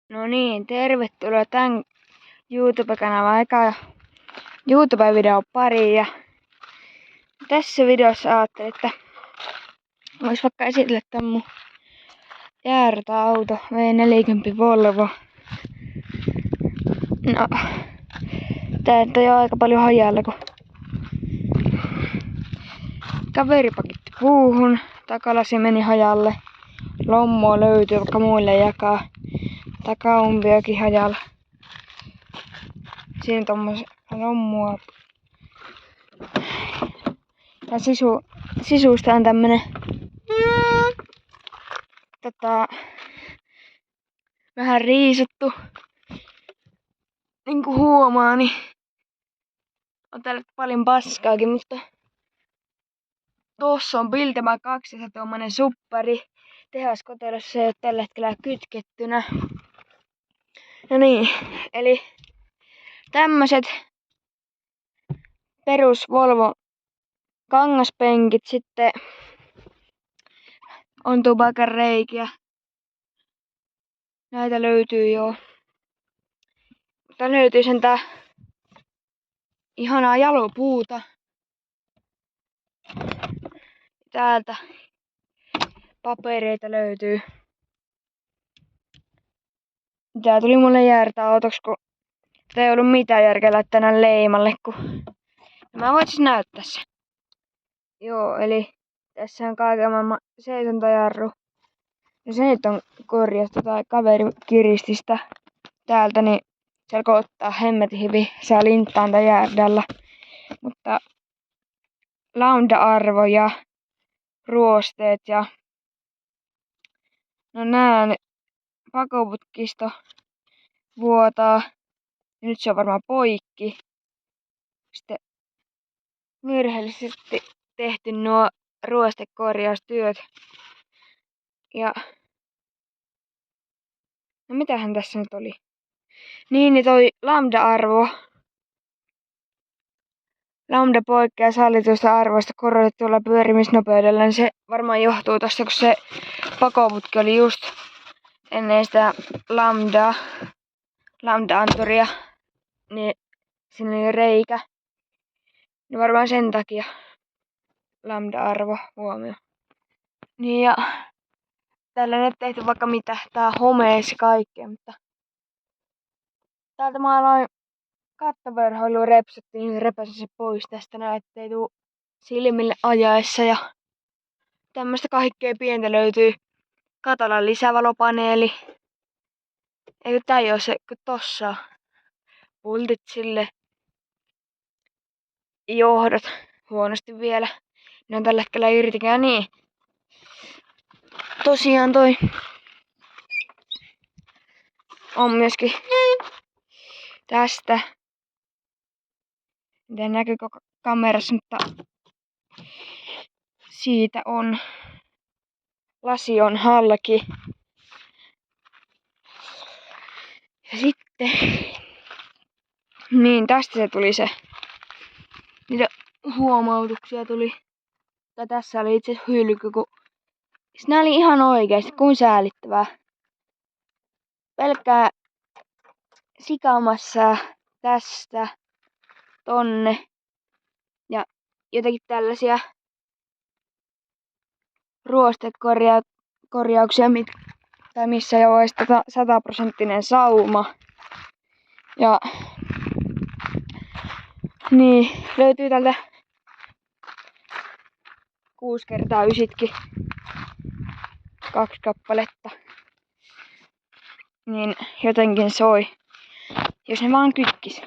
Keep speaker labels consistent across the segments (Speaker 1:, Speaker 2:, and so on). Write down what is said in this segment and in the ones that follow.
Speaker 1: No niin, tervetuloa tämän YouTube-kanavan eka YouTube-videon pariin. Ja tässä videossa ajattelin, että vois vaikka esitellä tän mun jäärta-auto V40 Volvo. No, tää on jo aika paljon hajalla, kun kaveri pakitti puuhun, takalasi meni hajalle. Lommua löytyy, vaikka muille jakaa. Takaumpiokin hajalla. Siinä tommosia lommua. Ja sisusta on tämmönen vähän riisuttu. Niinku huomaa, niin on täällä paljon paskaakin, mutta tossa on Biltema 200 tommonen suppari. Tehaskotelossa se ei oo tällä hetkellä kytkettynä. No niin, eli tämmöset perus Volvo kangaspenkit, sitten on tupakan reikiä. Näitä löytyy jo. Mutta löytyy sentään ihanaa jalopuuta. Täältä papereita löytyy. Tää tuli mulle jäärtä-autoksi, kun ei ollut mitään järkeä laittaa tänään leimalle, kun mä voin siis näyttää sen. Joo, eli tässä on kaiken maailman seisontajarru. Ja se nyt on korjattu, tai kaveri kiristi sitä täältä, niin se alkoi ottaa hemmetin hyvin. Saa linttaan tän jäärdällä. Mutta lambda-arvo ja ruosteet ja no nää pakoputkisto vuotaa. Ja nyt se on varmaan poikki. Sitten virheellisesti tehty nuo ruostekorjaustyöt. Ja no mitähän tässä nyt oli? Niin toi lambda-arvo. Lambda poikkeaa sallituista arvoista korotetulla pyörimisnopeudella, niin se varmaan johtuu tosta, kun se pakoputki oli just ennen sitä lambda-anturia, niin siinä oli reikä. Niin varmaan sen takia lambda-arvo huomio. Niin ja täällä ei tehty vaikka mitä, tää on homeessa kaikkea, mutta täältä mä aloin kattoverhoilu repsottiin, niin repäsin se pois tästä näin, ettei tuu silmille ajaessa. Ja tämmöstä kaikkea pientä löytyy. Katolla lisävalopaneeli. Eikö tää ei oo se, kun tossa on pultit sille. Johdot huonosti vielä. Ne on tällä hetkellä irtikään niin. Tosiaan toi on myöskin tästä. Miten näkyykö kamerassa, mutta siitä on lasi on halki. Ja sitten niin tästä se tuli se. Niitä huomautuksia tuli. Tai tässä oli itse asiassa hylky, kun nää oli ihan oikeesti kuin säälittävää. Pelkkää sikamassa tästä tonne. Ja jotenkin tällaisia ruostekorjauksia, tai missä jo olisi 100% sauma. Ja niin, löytyy tältä 6x9 2 kappaletta. Niin jotenkin soi, jos ne vaan kytkis.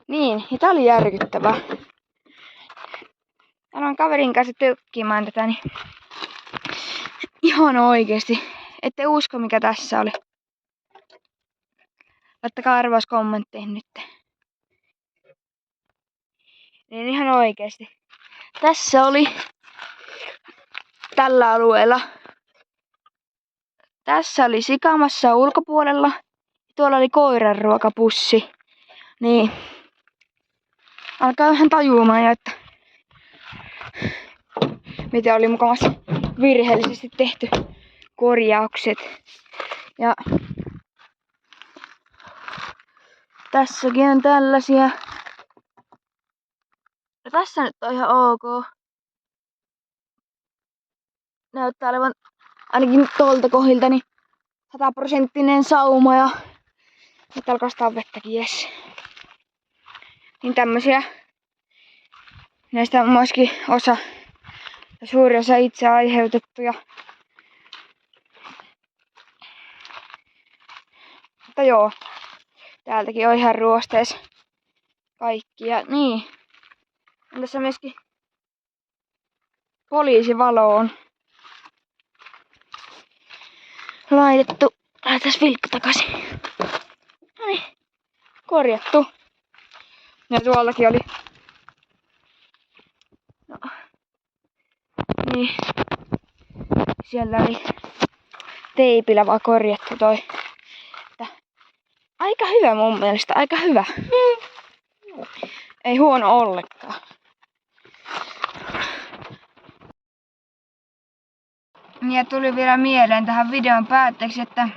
Speaker 1: Niin, ja tää oli järkyttävää. Aloin kaverin kanssa tökkimään tätä, niin ihan oikeesti. Ette usko mikä tässä oli. Laittakaa arvaus kommentteihin nyt. Niin ihan oikeesti. Tässä oli tällä alueella. Tässä oli sikamassa ulkopuolella. Tuolla oli koiran ruokapussi. Niin. Alkaa vähän tajuamaan jo, että miten oli mukavasti virheellisesti tehty korjaukset. Ja Tässäkin on tällaisia. Ja tässä nyt on ihan ok. Näyttää olevan ainakin tuolta kohdilta niin 100% sauma ja nyt alkaa kastaa vettäkin, jes. Niin tämmösiä. Näistä on myöskin osa, suuri osa itse aiheutettuja. Mutta joo, täältäkin on ihan ruosteessa kaikki. Ja niin, on tässä myöskin poliisivalo on laitettu. Laitetaan vilkku takaisin. Noniin, korjattu. Ja tuollakin oli. No. Niin. Siellä oli teipillä vaan korjattu toi. Että aika hyvä mun mielestä, aika hyvä. Ei huono ollenkaan. Ja tuli vielä mieleen tähän videon päätteeksi, että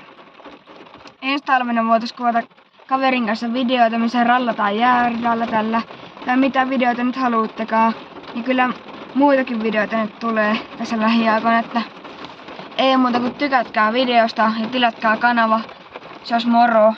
Speaker 1: ensi talvena voitais kuvata kaverin kanssa videoita, missä rallataan jääradalla tällä. Tai mitä videoita nyt haluuttekaan. Niin kyllä muitakin videoita nyt tulee tässä lähiaikoina, että ei muuta kuin tykätkää videosta ja tilatkaa kanava. Se olisi moro.